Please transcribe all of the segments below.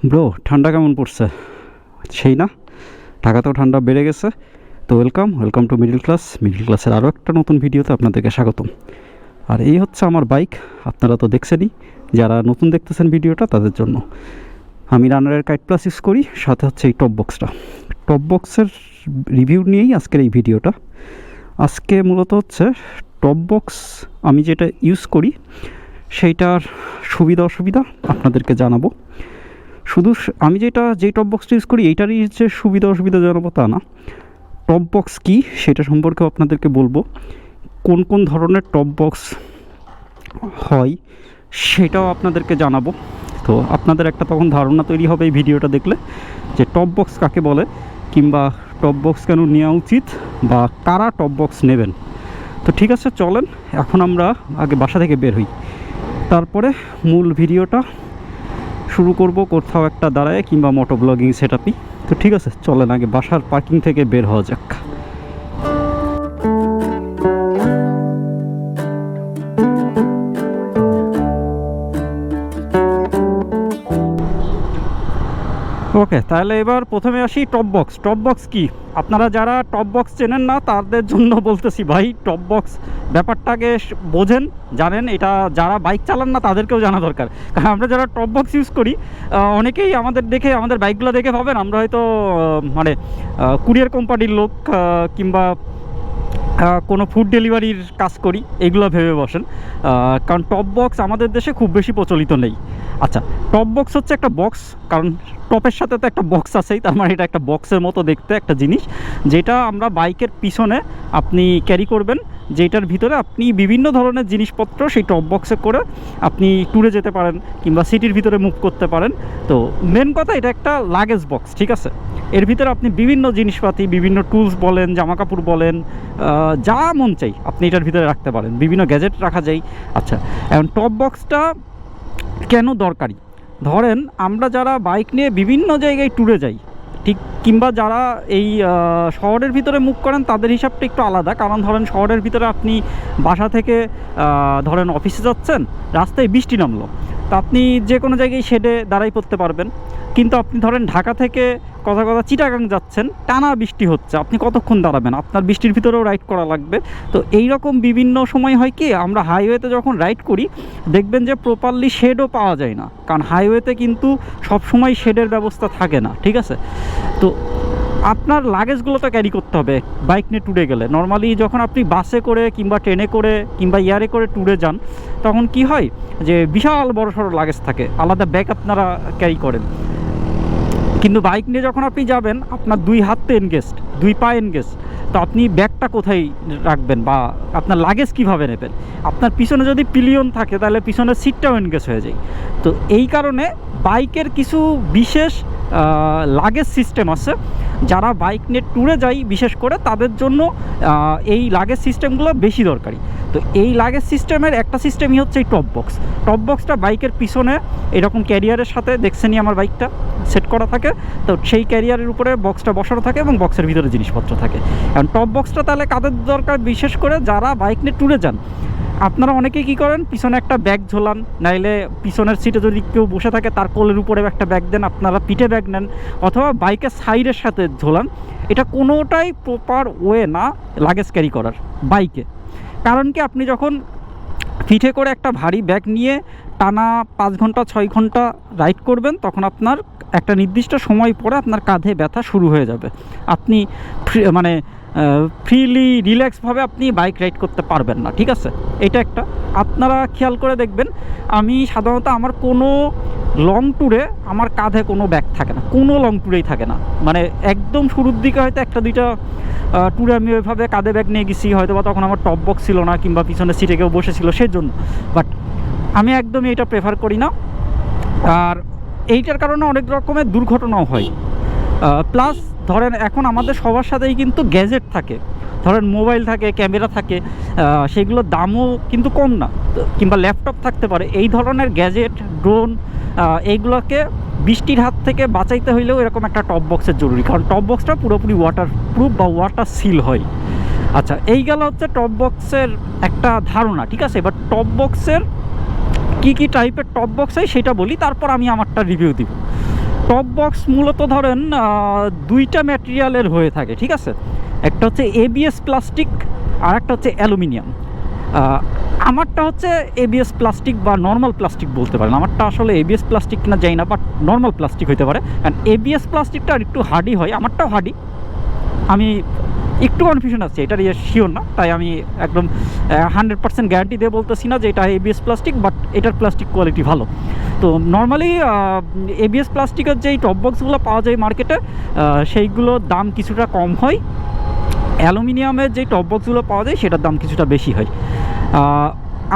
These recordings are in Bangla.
ব্রো ঠান্ডা কেমন পড়ছে? সেই না, ঢাকাতেও ঠান্ডা বেড়ে গেছে। তো ওয়েলকাম টু মিডল ক্লাসের আরও একটা নতুন ভিডিওতে আপনাদেরকে স্বাগতম। আর এই হচ্ছে আমার বাইক, আপনারা তো দেখছেনই, যারা নতুন দেখতেছেন ভিডিওটা তাদের জন্য। আমি রানারের কাইট প্লাস ইউজ করি, সাথে হচ্ছে এই টপ বক্সের রিভিউ নিয়েই আজকের এই ভিডিওটা। আজকে মূলত হচ্ছে টপ বক্স আমি যেটা ইউজ করি সেইটার সুবিধা অসুবিধা আপনাদেরকে জানাবো। শুধু আমি যেই টপ বক্সটা ইউজ করি এইটারই যে সুবিধা অসুবিধা জানাবো তা না, টপ বক্স কী সেটা সম্পর্কেও আপনাদেরকে বলবো। কোন কোন ধরনের টপ বক্স হয় সেটাও আপনাদেরকে জানাবো। তো আপনাদের একটা তখন ধারণা তৈরি হবে এই ভিডিওটা দেখলে, যে টপ বক্স কাকে বলে, কিংবা টপ বক্স কেন নেওয়া উচিত, বা কারা টপ বক্স নেবেন। তো ঠিক আছে, চলেন এখন আমরা আগে বাসা থেকে বের হই, তারপরে মূল ভিডিওটা শুরু করব কোথাও একটা দাঁড়ায় কিংবা মোটো ব্লগিং সেটআপই। তো ঠিক আছে, চলেন আগে বাসার পার্কিং থেকে বের হওয়া যাক। ওকে, তাহলে এবার প্রথমে আসি টপ বক্স কি। আপনারা যারা টপ বক্স চেনেন না তাদের জন্য বলতেছি, ভাই টপ বক্স ব্যাপারটাকে বোঝেন, জানেন। এটা যারা বাইক চালান না তাদেরকেও জানা দরকার, কারণ আমরা যারা টপ বক্স ইউজ করি অনেকেই আমাদের বাইকগুলো দেখে ভাবেন আমরা হয়তো মানে কুরিয়ার কোম্পানির লোক কিংবা কোনো ফুড ডেলিভারির কাজ করি, এগুলো ভেবে বসেন। কারণ টপ বক্স আমাদের দেশে খুব বেশি প্রচলিত নেই। আচ্ছা, টপ বক্স হচ্ছে একটা বক্স, কারণ টপের সাথে তো একটা বক্স আছেই, তার মানে এটা একটা বক্সের মতো দেখতে একটা জিনিস, যেটা আমরা বাইকের পিছনে আপনি ক্যারি করবেন, যেটার ভিতরে আপনি বিভিন্ন ধরনের জিনিসপত্র সেই টপ বক্সে করে আপনি ট্যুরে যেতে পারেন কিংবা সিটির ভিতরে মুভ করতে পারেন। তো মেন কথা, এটা একটা লাগেজ বক্স, ঠিক আছে। এর ভিতরে আপনি বিভিন্ন জিনিসপাতি, বিভিন্ন টুলস বলেন, জামাকাপড় বলেন, যা মন চাই আপনি এটার ভিতরে রাখতে পারেন, বিভিন্ন গ্যাজেট রাখা যায়। আচ্ছা, এখন টপ বক্সটা কেন দরকারি? ধরেন আমরা যারা বাইক নিয়ে বিভিন্ন জায়গায় ট্যুরে যাই, ঠিক, কিংবা যারা এই শহরের ভিতরে মুভ করেন তাদের হিসাবটা একটু আলাদা। কারণ ধরেন শহরের ভিতরে আপনি বাসা থেকে ধরেন অফিসে যাচ্ছেন, রাস্তায় বৃষ্টি নামলো, তো আপনি যে কোনো জায়গায় শেডে দাঁড়াই পড়তে পারবেন। কিন্তু আপনি ধরেন ঢাকা থেকে কথা চিটাগাং যাচ্ছেন, টানা বৃষ্টি হচ্ছে, আপনি কতক্ষণ দাঁড়াবেন? আপনার বৃষ্টির ভিতরেও রাইড করা লাগবে। তো এই রকম বিভিন্ন সময় হয় কি, আমরা হাইওয়েতে যখন রাইড করি দেখবেন যে প্রপারলি শেডও পাওয়া যায় না, কারণ হাইওয়েতে কিন্তু সব সময় শেডের ব্যবস্থা থাকে না, ঠিক আছে। তো আপনার লাগেজগুলো তো ক্যারি করতে হবে বাইক নিয়ে ট্যুরে গেলে। নর্মালি যখন আপনি বাসে করে কিংবা ট্রেনে করে কিংবা এয়ারে করে ট্যুরে যান, তখন কি হয় যে বিশাল বড় সড়ো লাগেজ থাকে, আলাদা ব্যাগ আপনারা ক্যারি করেন। কিন্তু বাইক নিয়ে যখন আপনি যাবেন, আপনার দুই হাত তো এনগেজড, দুই পা এনগেজড, তো আপনি ব্যাগটা কোথায় রাখবেন বা আপনার লাগেজ কীভাবে নেবেন? আপনার পিছনে যদি পিলিয়ন থাকে তাহলে পিছনের সিটটাও এনগেজ হয়ে যায়। তো এই কারণে বাইকের কিছু বিশেষ লাগেজ সিস্টেম আছে, যারা বাইক নিয়ে ট্যুরে যায় বিশেষ করে তাদের জন্য এই লাগেজ সিস্টেমগুলো বেশি দরকারি। তো এই লাগেজ সিস্টেমের একটা সিস্টেমই হচ্ছে এই টপ বক্সটা বাইকের পিছনে এরকম ক্যারিয়ারের সাথে, দেখছেনই আমার বাইকটা সেট করা থাকে, তো সেই ক্যারিয়ারের উপরে বক্সটা বসানো থাকে এবং বক্সের ভিতরে জিনিসপত্র থাকে। কারণ টপ বক্সটা তাহলে কাদের দরকার? বিশেষ করে যারা বাইক নিয়ে ট্যুরে যান। আপনারা অনেকেই কী করেন, পিছনে একটা ব্যাগ ঝোলান, নাইলে পিছনের সিটে যদি কেউ বসে থাকে তার কোলের উপরে একটা ব্যাগ দেন, আপনারা পিঠে ব্যাগ নেন, অথবা বাইকের সাইডের সাথে ঝোলান। এটা কোনোটাই প্রপার ওয়ে না লাগেজ ক্যারি করার বাইকে। কারণ কি, আপনি যখন পিঠে করে একটা ভারী ব্যাগ নিয়ে টানা 5 ঘন্টা 6 ঘন্টা রাইড করবেন, তখন আপনার একটা নির্দিষ্ট সময় পরে আপনার কাঁধে ব্যথা শুরু হয়ে যাবে। আপনি ফ্রিলি রিল্যাক্সভাবে আপনি বাইক রাইড করতে পারবেন না, ঠিক আছে। এটা একটা আপনারা খেয়াল করে দেখবেন। আমি সাধারণত আমার কোনো লং ট্যুরে আমার কাঁধে কোনো ব্যাগ থাকে না, কোনো লং ট্যুরেই থাকে না। মানে একদম শুরুর দিকে হয়তো একটা দুইটা ট্যুরে আমি ওইভাবে কাঁধে ব্যাগ নিয়ে গেছি, হয়তো বা তখন আমার টপ বক্স ছিল না কিংবা পিছনে সিটে কেউ বসেছিল সেই জন্য। বাট আমি একদমই এটা প্রেফার করি না। আর এইটার কারণে অনেক রকমের দুর্ঘটনাও হয়। প্লাস ধরেন এখন আমাদের সবার সাথেই কিন্তু গ্যাজেট থাকে, ধরেন মোবাইল থাকে, ক্যামেরা থাকে, সেগুলোর দামও কিন্তু কম না, কিংবা ল্যাপটপ থাকতে পারে। এই ধরনের গ্যাজেট, ড্রোন, এইগুলোকে বৃষ্টির হাত থেকে বাঁচাইতে হইলেও এরকম একটা টপ বক্সের জরুরি, কারণ টপ বক্সটা পুরোপুরি ওয়াটার প্রুফ বা ওয়াটার সিল হয়। আচ্ছা, এই গেল হচ্ছে টপ বক্সের একটা ধারণা, ঠিক আছে। এবার টপ বক্সের কী কী টাইপের টপ বক্স হয় সেটা বলি, তারপর আমি আমারটা রিভিউ দিব। টপ বক্স মূলত ধরেন দুইটা ম্যাটেরিয়ালের হয়ে থাকে, ঠিক আছে। একটা হচ্ছে এবিএস প্লাস্টিক আর একটা হচ্ছে অ্যালুমিনিয়াম। আমারটা হচ্ছে এবিএস প্লাস্টিক বা নর্মাল প্লাস্টিক বলতে পারেন। আমারটা আসলে এবিএস প্লাস্টিক কিনা যাই না, বাট নর্মাল প্লাস্টিক হতে পারে, কারণ এবিএস প্লাস্টিকটা আর একটু হার্ডি হয়। আমারটাও হার্ডি, আমি একটু কনফিউশন আছে, এটার শিওর না, তাই আমি একদম 100% গ্যারান্টি দিয়ে বলতেছি না যে এটা এবিএস প্লাস্টিক, বাট এটার প্লাস্টিক কোয়ালিটি ভালো। তো নর্মালি এবিএস প্লাস্টিকের যেই টপ বক্সগুলো পাওয়া যায় মার্কেটে, সেইগুলোর দাম কিছুটা কম হয়। অ্যালুমিনিয়ামের যে টপ বক্সগুলো পাওয়া যায় সেটার দাম কিছুটা বেশি হয়।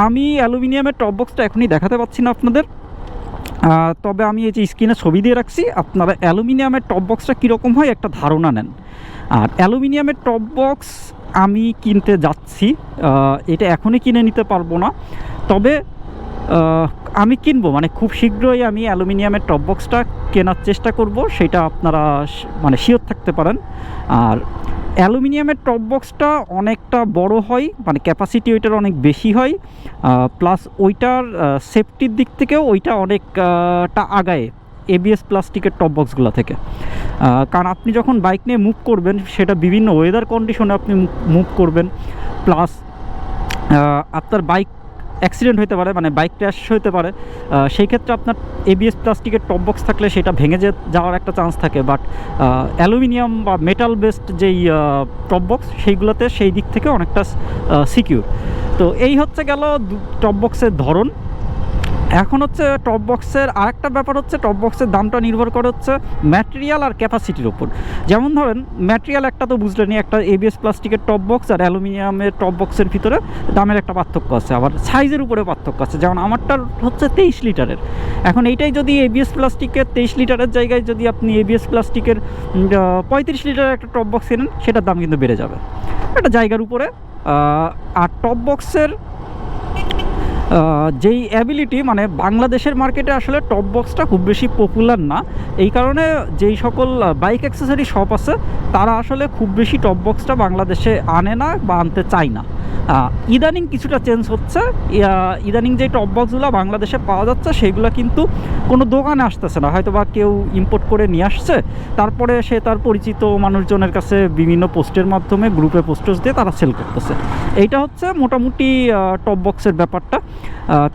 আমি অ্যালুমিনিয়ামের টপ বক্সটা এখনই দেখাতে পাচ্ছি না আপনাদের, তবে আমি এই যে স্ক্রিনে ছবি দিয়ে রাখছি, আপনারা অ্যালুমিনিয়ামের টপ বক্সটা কীরকম হয় একটা ধারণা নেন। আর অ্যালুমিনিয়ামের টপ বক্স আমি কিনতে যাচ্ছি, এটা এখনই কিনে নিতে পারবো না, তবে আমি কিনবো, মানে খুব শীঘ্রই আমি অ্যালুমিনিয়ামের টপ বক্সটা কেনার চেষ্টা করব, সেটা আপনারা মানে শিওর থাকতে পারেন। আর অ্যালুমিনিয়ামের টপ বক্সটা অনেকটা বড় হয়, মানে ক্যাপাসিটি ওইটার অনেক বেশি হয়, প্লাস ওইটার সেফটির দিক থেকেও ওইটা অনেকটা আগায় এবিএস প্লাস্টিকের টপ বক্সগুলো থেকে। কারণ আপনি যখন বাইক নিয়ে মুভ করবেন, সেটা বিভিন্ন ওয়েদার কন্ডিশনে আপনি মুভ করবেন, প্লাস আপনার বাইক অ্যাক্সিডেন্ট হতে পারে, মানে বাইক ক্র্যাশ হতে পারে, সেই ক্ষেত্রে আপনার এবিএস প্লাস্টিকের টপ বক্স থাকলে সেটা ভেঙে যাওয়ার একটা চান্স থাকে। বাট অ্যালুমিনিয়াম বা মেটাল বেসড যেই টপ বক্স, সেইগুলোতে সেই দিক থেকে অনেকটা সিকিউর। তো এই হচ্ছে গেল টপ বক্সের ধরন। এখন হচ্ছে টপ বক্সের আরেকটা ব্যাপার হচ্ছে, টপ বক্সের দামটা নির্ভর করে হচ্ছে ম্যাটেরিয়াল আর ক্যাপাসিটির ওপর। যেমন ধরেন ম্যাটেরিয়াল একটা তো বুঝলেনি, একটা এবিএস প্লাস্টিকের টপ বক্স আর অ্যালুমিনিয়ামের টপ বক্সের ভিতরে দামের একটা পার্থক্য আছে, আবার সাইজের উপরে পার্থক্য আছে। যেমন আমারটার হচ্ছে 23 লিটারের, এখন এইটাই যদি এবিএস প্লাস্টিকের 23 লিটারের জায়গায় যদি আপনি এবিএস প্লাস্টিকের 35 লিটারের একটা টপ বক্স কেনেন, সেটার দাম কিন্তু বেড়ে যাবে, একটা জায়গার উপরে। আর টপ বক্সের যেই অ্যাবিলিটি, মানে বাংলাদেশের মার্কেটে আসলে টপ বক্সটা খুব বেশি পপুলার না, এই কারণে যেই সকল বাইক অ্যাক্সেসরি শপ আছে তারা আসলে খুব বেশি টপ বক্সটা বাংলাদেশে আনে না বা আনতে চায় না। ইদানিং কিছুটা চেঞ্জ হচ্ছে, ইদানিং যে টপ বক্সগুলো বাংলাদেশে পাওয়া যাচ্ছে সেগুলো কিন্তু কোনো দোকানে আসতেছে না, হয়তো বা কেউ ইম্পোর্ট করে নিয়ে আসছে, তারপরে সে তার পরিচিত মানুষজনের কাছে বিভিন্ন পোস্টের মাধ্যমে গ্রুপে পোস্টার্স দিয়ে তারা সেল করতেছে। এইটা হচ্ছে মোটামুটি টপ বক্সের ব্যাপারটা।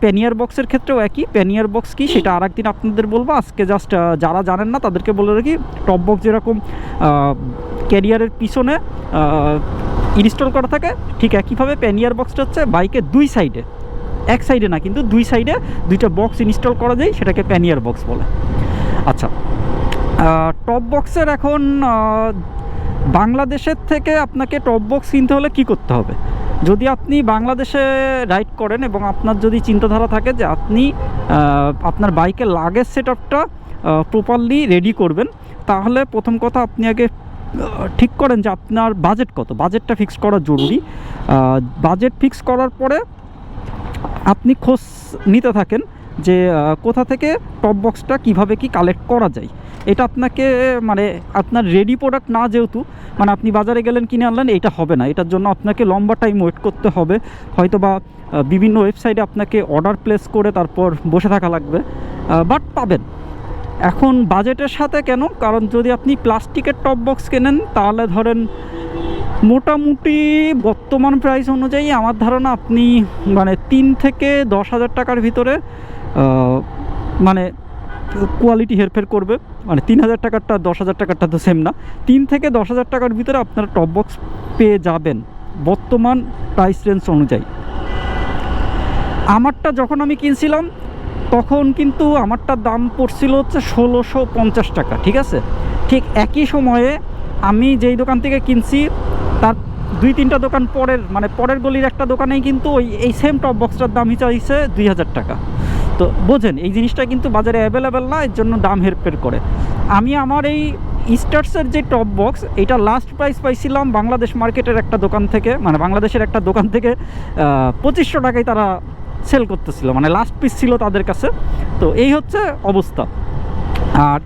প্যানিয়ার বক্সের ক্ষেত্রেও একই। প্যানিয়ার বক্স কি সেটা আর একদিন আপনাদের বলবো, আজকে জাস্ট যারা জানেন না তাদেরকে বলে রাখি, টপ বক্স যেরকম ক্যারিয়ারের পিছনে ইনস্টল করা থাকে, ঠিক একইভাবে প্যানিয়ার বক্সটা হচ্ছে বাইকের দুই সাইডে, এক সাইডে না কিন্তু দুই সাইডে দুইটা বক্স ইনস্টল করা যায়, সেটাকে প্যানিয়ার বক্স বলে। আচ্ছা, টপ বক্সের এখন বাংলাদেশের থেকে আপনাকে টপ বক্স কিনতে হলে কি করতে হবে? যদি আপনি বাংলাদেশে রাইড করেন এবং আপনার যদি চিন্তাধারা থাকে যে আপনি আপনার বাইকের লাগেজ সেট আপটা প্রপারলি রেডি করবেন, তাহলে প্রথম কথা আপনি আগে ঠিক করেন যে আপনার বাজেট কত, বাজেটটা ফিক্স করা জরুরি। বাজেট ফিক্স করার পরে আপনি খোঁজ নিতে থাকেন যে কোথা থেকে টপ বক্সটা কীভাবে কি কালেক্ট করা যায়। এটা আপনাকে মানে আপনার রেডি প্রোডাক্ট না, যেহেতু মানে আপনি বাজারে গেলেন কিনে আনলেন, এটা হবে না, এটার জন্য আপনাকে লম্বা টাইম ওয়েট করতে হবে, হয়তো বা বিভিন্ন ওয়েবসাইটে আপনাকে অর্ডার প্লেস করে তারপর বসে থাকা লাগবে, বাট পাবেন। এখন বাজেটের সাথে কেন, কারণ যদি আপনি প্লাস্টিকের টপ বক্স কেনেন তাহলে ধরেন মোটামুটি বর্তমান প্রাইস অনুযায়ী আমার ধারণা আপনি মানে 3 থেকে 10,000 টাকার ভিতরে মানে কোয়ালিটি হেরফের করবে, মানে 3,000 টাকারটা 10,000 টাকারটা তো সেম না, 3 থেকে 10,000 টাকার ভিতরে আপনারা টপ বক্স পেয়ে যাবেন বর্তমান প্রাইস রেঞ্জ অনুযায়ী। আমারটা যখন আমি কিনছিলাম তখন কিন্তু আমারটার দাম পড়ছিল হচ্ছে 1,650 টাকা, ঠিক আছে। ঠিক একই সময়ে আমি যেই দোকান থেকে কিনছি তার 2-3টা দোকান পরের, মানে পরের গলির একটা দোকানেই কিন্তু এই সেম টপ বক্সটার দাম চাইছে 2,000 টাকা। তো বোঝেন এই জিনিসটা কিন্তু বাজারে অ্যাভেলেবেল না, এর জন্য দাম হেরফের করে। আমি আমার এই স্টার্সের যে টপ বক্স, এটা লাস্ট প্রাইস পাইছিলাম বাংলাদেশ মার্কেটের একটা দোকান থেকে, মানে বাংলাদেশের একটা দোকান থেকে 2,500 টাকায় তারা সেল করতেছিল, মানে লাস্ট পিস ছিল তাদের কাছে। তো এই হচ্ছে অবস্থা। আর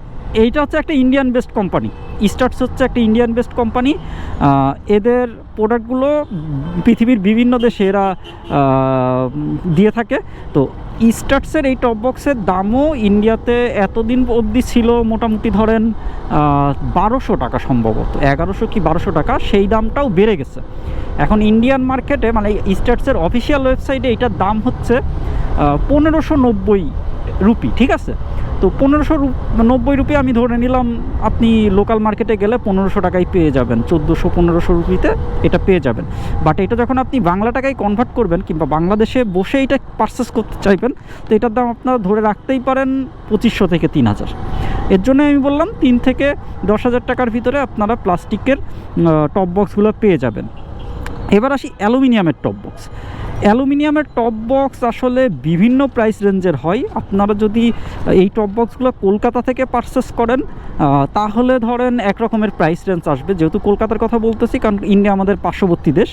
এইটা হচ্ছে একটা ইন্ডিয়ান বেসড কোম্পানি, স্টার্টস হচ্ছে একটা ইন্ডিয়ান বেসড কোম্পানি। এদের প্রোডাক্টগুলো পৃথিবীর বিভিন্ন দেশে এরা দিয়ে থাকে। তো স্টার্টসের এই টপ বক্সের দামও ইন্ডিয়াতে এতদিন অবধি ছিল মোটামুটি ধরেন 1200 টাকা, সম্ভবত 1100 কি 1200 টাকা। সেই দামটাও বেড়ে গেছে এখন ইন্ডিয়ান মার্কেটে, মানে স্টার্টসের অফিসিয়াল ওয়েবসাইটে এটার দাম হচ্ছে 1590 রুপি, ঠিক আছে। তো 1590 রুপি আমি ধরে নিলাম আপনি লোকাল মার্কেটে গেলে 1500 টাকায় পেয়ে যাবেন, 1400-1500 রুপিতে এটা পেয়ে যাবেন। বাট এটা যখন আপনি বাংলা টাকায় কনভার্ট করবেন কিংবা বাংলাদেশে বসে এটা পারচেস করতে চাইবেন, তো এটার দাম আপনারা ধরে রাখতেই পারেন 2500 থেকে 3000। এর জন্য আমি বললাম 3 থেকে 10,000 টাকার ভিতরে আপনারা প্লাস্টিকের টপ বক্সগুলো পেয়ে যাবেন। এবার আসি অ্যালুমিনিয়ামের টপ বক্স। অ্যালুমিনিয়ামের টপ বক্স আসলে বিভিন্ন প্রাইস রেঞ্জের হয়। আপনারা যদি এই টপ বক্সগুলো কলকাতা থেকে পারচেস করেন তাহলে ধরেন এক রকমের প্রাইস রেঞ্জ আসবে। যেহেতু কলকাতার কথা বলতেছি, কারণ ইন্ডিয়া আমাদের পার্শ্ববর্তী দেশ,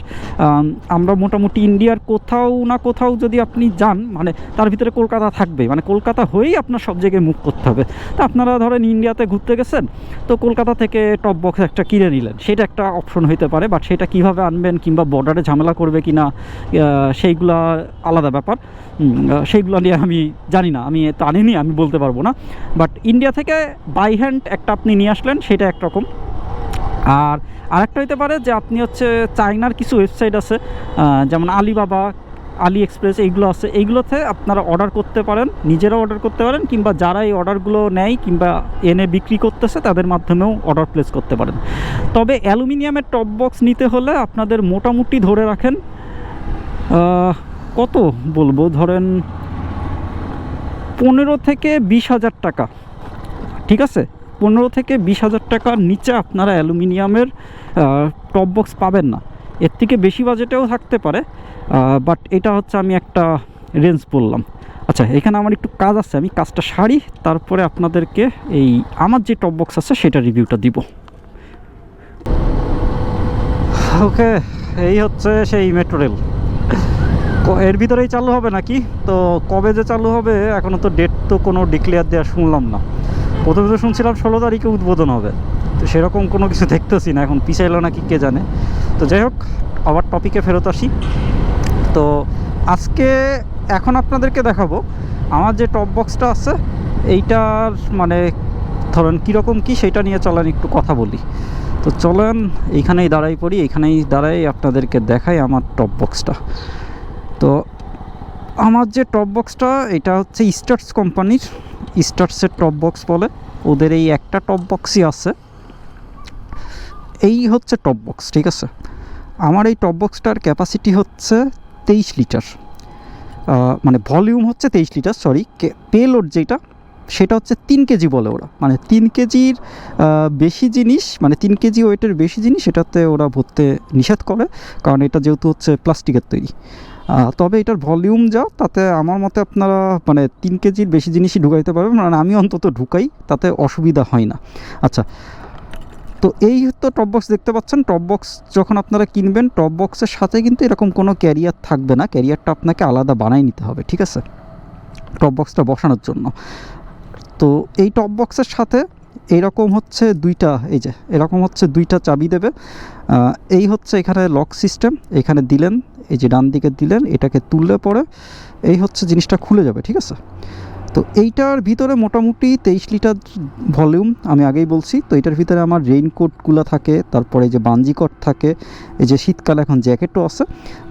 আমরা মোটামুটি ইন্ডিয়ার কোথাও না কোথাও যদি আপনি যান, মানে তার ভিতরে কলকাতা থাকবে, মানে কলকাতা হয়েই আপনার সব জায়গায় মুভ করতে হবে। তো আপনারা ধরেন ইন্ডিয়াতে ঘুরতে গেছেন, তো কলকাতা থেকে টপ বক্স একটা কিনে নিলেন, সেটা একটা অপশন হইতে পারে। বাট সেটা কীভাবে আনবেন কিংবা বর্ডারে ঝামেলা করবে কি না সেইগুলো আলাদা ব্যাপার, সেইগুলো নিয়ে আমি জানি না, আমি তো আনিনি, আমি বলতে পারবো না। বাট ইন্ডিয়া থেকে বাই হ্যান্ড একটা আপনি নিয়ে আসলেন, সেটা একরকম। আর আরেকটা হইতে পারে যে আপনি হচ্ছে চায়নার কিছু ওয়েবসাইট আছে, যেমন আলিবাবা, আলি এক্সপ্রেস, এইগুলো আছে, এইগুলোতে আপনারা অর্ডার করতে পারেন, নিজেরাও অর্ডার করতে পারেন, কিংবা যারা এই অর্ডারগুলো নেয় কিংবা এনে বিক্রি করতেছে তাদের মাধ্যমেও অর্ডার প্লেস করতে পারেন। তবে অ্যালুমিনিয়ামের টপ বক্স নিতে হলে আপনাদের মোটামুটি ধরে রাখেন কত বলবো, ধরেন 15 থেকে 20,000 টাকা, ঠিক আছে। 15 থেকে 20,000 টাকার নিচে আপনারা অ্যালুমিনিয়ামের টপ বক্স পাবেন না। এর থেকে বেশি বাজেটেও থাকতে পারে, বাট এটা হচ্ছে আমি একটা রেঞ্জ বললাম। আচ্ছা, এখানে আমার একটু কাজ আছে, আমি কাজটা সারি, তারপরে আপনাদেরকে এই আমার যে টপ বক্স আছে সেটা রিভিউটা দিব। ওকে, এই হচ্ছে সেই মেট্রো রেল। এর ভিতরেই চালু হবে নাকি, তো কবে যে চালু হবে এখনও তো ডেট তো কোনো ডিক্লেয়ার দেওয়া শুনলাম না। প্রথমে তো শুনছিলাম 16 তারিখে উদ্বোধন হবে, তো সেরকম কোনো কিছু দেখতেছি না, এখন পিছাইলো নাকি কে জানে। তো যাই হোক, আবার টপিকে ফেরত আসি। তো আজকে এখন আপনাদেরকে দেখাবো আমার যে টপ বক্সটা আছে এইটার মানে ধরেন কীরকম কী সেটা নিয়ে চলেন একটু কথা বলি। তো চলেন এইখানেই দাঁড়াই পড়ি, এইখানেই দাঁড়াই আপনাদেরকে দেখাই আমার টপ বক্সটা। তো আমার যে টপ বক্সটা এটা হচ্ছে স্টার্টস কোম্পানির, স্টার্টসের টপ বক্স বলে, ওদের এই একটা টপ বক্সই আছে। এই হচ্ছে টপ বক্স, ঠিক আছে। আমার এই টপ বক্সটার ক্যাপাসিটি হচ্ছে 23 লিটার, মানে ভলিউম হচ্ছে 23 লিটার, সরি, পেলোড যেটা সেটা হচ্ছে 3 কেজি বলে ওরা, মানে 3 কেজির বেশি জিনিস, মানে 3 কেজি ওয়েটের বেশি জিনিস এটাতে ওরা ভরতে নিষেধ করে, কারণ এটা যেহেতু হচ্ছে প্লাস্টিকের তৈরি। তবে এটার ভলিউম যা, তাতে আমার মতে আপনারা মানে 3 কেজির বেশি জিনিসই ঢুকাইতে পারবেন, মানে আমি অন্তত ঢুকাই, তাতে অসুবিধা হয় না। আচ্ছা, তো এই তো টপ বক্স দেখতে পাচ্ছেন। টপ বক্স যখন আপনারা কিনবেন, টপ বক্সের সাথে কিন্তু এরকম কোনো ক্যারিয়ার থাকবে না, ক্যারিয়ারটা আপনাকে আলাদা বানাই নিতে হবে, ঠিক আছে, টপ বক্সটা বসানোর জন্য। তো এই টপ বক্সের সাথে এরকম হচ্ছে দুইটা, এই যে এরকম হচ্ছে দুইটা চাবি দেবে। এই হচ্ছে এখানে লক সিস্টেম, এখানে দিলেন, এই যে ডান দিকে দিলেন, এটাকে তুললে পরে এই হচ্ছে জিনিসটা খুলে যাবে, ঠিক আছে। তো এইটার ভিতরে মোটামুটি 23 লিটার ভলিউম, আমি আগেই বলছি। তো এটার ভিতরে আমার রেইনকোটগুলো থাকে, তারপরে যে বাঞ্জি কোট থাকে, এই যে শীতকালে এখন জ্যাকেটও আছে।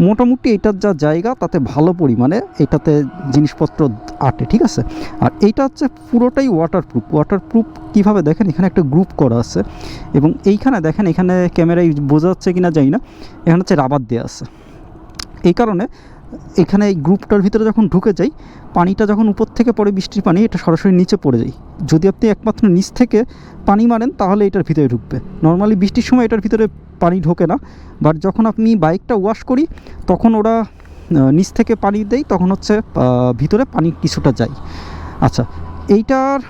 মোটামুটি এটার যা জায়গা তাতে ভালো পরিমাণে এটাতে জিনিসপত্র আটে, ঠিক আছে। আর এইটা হচ্ছে পুরোটাই ওয়াটারপ্রুফ। ওয়াটারপ্রুফ কীভাবে দেখেন, এখানে একটা গ্রুপ করা আছে, এবং এইখানে দেখেন, এখানে ক্যামেরায় বোঝা যাচ্ছে কিনা জানি না, এখানে হচ্ছে রাবার দেওয়া আছে। এই কারণে এখানে এই গ্রুপটার ভিতরে যখন ঢুকে যাই, পানিটা যখন উপর থেকে পড়ে, বৃষ্টির পানি, এটা সরাসরি নিচে পড়ে যায়। যদি আপনি একমাত্র নিচ থেকে পানি মারেন তাহলে এটার ভিতরে ঢুকবে। নর্মালি বৃষ্টির সময় এটার ভিতরে পানি ঢোকে না, বাট যখন আপনি বাইকটা ওয়াশ করি তখন ওরা নিচ থেকে পানি দেয়, তখন হচ্ছে ভিতরে পানি কিছুটা যায়। আচ্ছা, এইটার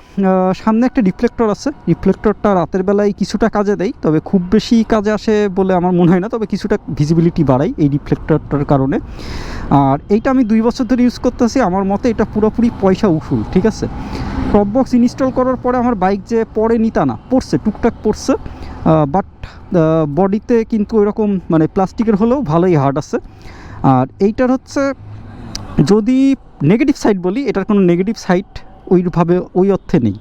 সামনে একটা রিফ্লেক্টর আছে, রিফ্লেক্টরটা রাতের বেলায় কিছুটা কাজে দেয়, তবে খুব বেশি কাজে আসে বলে আমার মনে হয় না, তবে কিছুটা ভিজিবিলিটি বাড়ায় এই রিফ্লেক্টরটার কারণে। আর এইটা আমি 2 বছর ধরে ইউজ করতেছি, আমার মতে এটা পুরোপুরি পয়সা উসুল, ঠিক আছে। টপ বক্স ইনস্টল করার পরে আমার বাইক যে পড়েনি তা না, পড়ছে, টুকটাক পড়ছে, বাট বডিতে কিন্তু এরকম মানে প্লাস্টিকের হলেও ভালোই হার্ড আছে। আর এইটার হচ্ছে যদি নেগেটিভ সাইড বলি, এটার কোনো নেগেটিভ সাইড ওইভাবে ওই অর্থে নেই।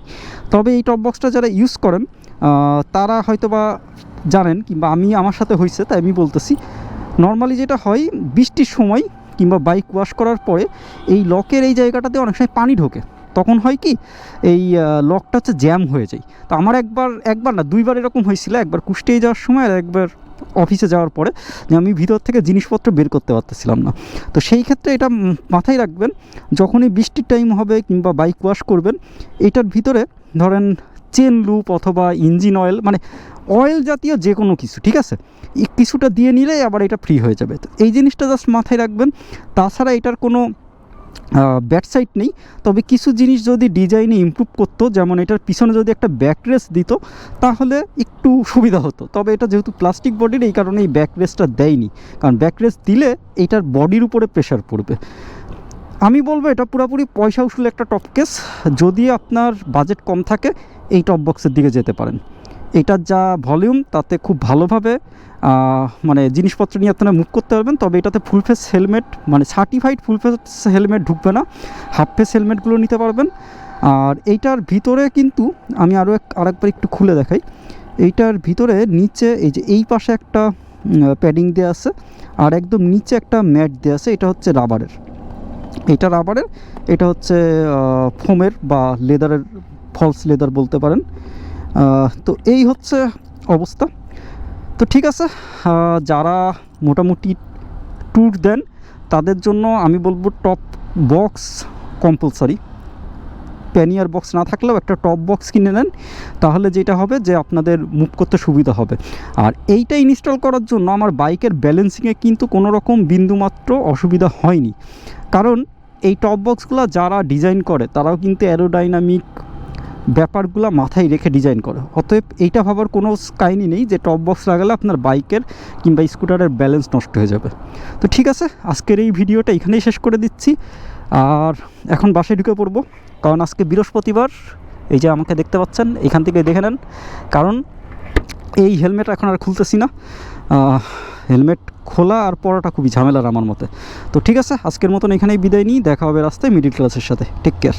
তবে এই টপ বক্সটা যারা ইউজ করেন তারা হয়তো বা জানেন, কিংবা আমার সাথে হয়েছে তাই আমি বলতেছি। নর্মালি যেটা হয়, বৃষ্টির সময় কিংবা বাইক ওয়াশ করার পরে এই লকের এই জায়গাটাতে অনেক সময় পানি ঢোকে। তখন হয় কি, এই লকটা হচ্ছে জ্যাম হয়ে যায়। তো আমার একবার না 2বার এরকম হয়েছিল, একবার কুষ্টিয়ায় যাওয়ার সময় আর একবার অফিসে যাওয়ার পরে, যে আমি ভিতর থেকে জিনিসপত্র বের করতে পারতেছিলাম না। তো সেই ক্ষেত্রে এটা মাথায় রাখবেন, যখনই বৃষ্টির টাইম হবে কিংবা বাইক ওয়াশ করবেন, এটার ভিতরে ধরেন চেন লুপ অথবা ইঞ্জিন অয়েল, মানে অয়েল জাতীয় যে কোনো কিছু, ঠিক আছে, কিছুটা দিয়ে নিলে আবার এটা ফ্রি হয়ে যাবে। তো এই জিনিসটা জাস্ট মাথায় রাখবেন। তাছাড়া এটার কোনো ব্যাড সাইড নেই। তবে কিছু জিনিস যদি ডিজাইনে ইমপ্রুভ করতো, যেমন এটার পিছনে যদি একটা ব্যাকরেস দিত তাহলে একটু সুবিধা হতো। তবে এটা যেহেতু প্লাস্টিক বডির, এই কারণে এই ব্যাকরেসটা দেয়নি, কারণ ব্যাকরেস দিলে এটার বডির উপরে প্রেশার পড়বে। আমি বলবো এটা পুরোপুরি পয়সা উসুল একটা টপ কেস। যদি আপনার বাজেট কম থাকে, এই টপ বক্সের দিকে যেতে পারেন। এটার যা ভলিউম, তাতে খুব ভালোভাবে মানে জিনিসপত্র নিয়ে আপনারা মুভ করতে পারবেন। তবে এটাতে ফুল ফেস হেলমেট, মানে সার্টিফাইড ফুল ফেস হেলমেট ঢুকবে না, হাফ ফেস হেলমেটগুলো নিতে পারবেন। আর এইটার ভিতরে কিন্তু আমি আরেকবার একটু খুলে দেখাই। এইটার ভিতরে নিচে এই যে এই পাশে একটা প্যাডিং দেওয়া আছে, আর একদম নিচে একটা ম্যাট দেওয়া আছে। এটা হচ্ছে রাবারের, এটা হচ্ছে ফোমের বা লেদারের, ফলস লেদার বলতে পারেন। তো এই হচ্ছে অবস্থা। তো ঠিক আছে, যারা মোটামুটি ট্যুর দেন তাদের জন্য আমি বলবো টপ বক্স কম্পালসারি। প্যানিয়ার বক্স না থাকলেও একটা টপ বক্স কিনে নেন, তাহলে যেটা হবে যে আপনাদের মুভ করতে সুবিধা হবে। আর এইটা ইনস্টল করার জন্য আমার বাইকের ব্যালেন্সিংয়ে কিন্তু কোনো রকম বিন্দুমাত্র অসুবিধা হয়নি, কারণ এই টপ বক্সগুলো যারা ডিজাইন করে তারাও কিন্তু অ্যারোডাইনামিক ব্যাপারগুলো মাথায় রেখে ডিজাইন করে। অতএব এইটা ভাবার কোনো কাহিনী নেই যে টপ বক্স লাগালে আপনার বাইকের কিংবা স্কুটারের ব্যালেন্স নষ্ট হয়ে যাবে। তো ঠিক আছে, আজকের এই ভিডিওটা এখানেই শেষ করে দিচ্ছি। আর এখন বাসায় ঢুকে পড়বো, কারণ আজকে বৃহস্পতিবার। এই যে আমাকে দেখতে পাচ্ছেন, এখান থেকে দেখে নেন, কারণ এই হেলমেট এখন আর খুলতেছি না। হেলমেট খোলা আর পরাটা খুবই ঝামেলার আমার মতে। তো ঠিক আছে, আজকের মতন এখানেই বিদায় নিই। দেখা হবে রাস্তায় মিডল ক্লাসের সাথে। Take care.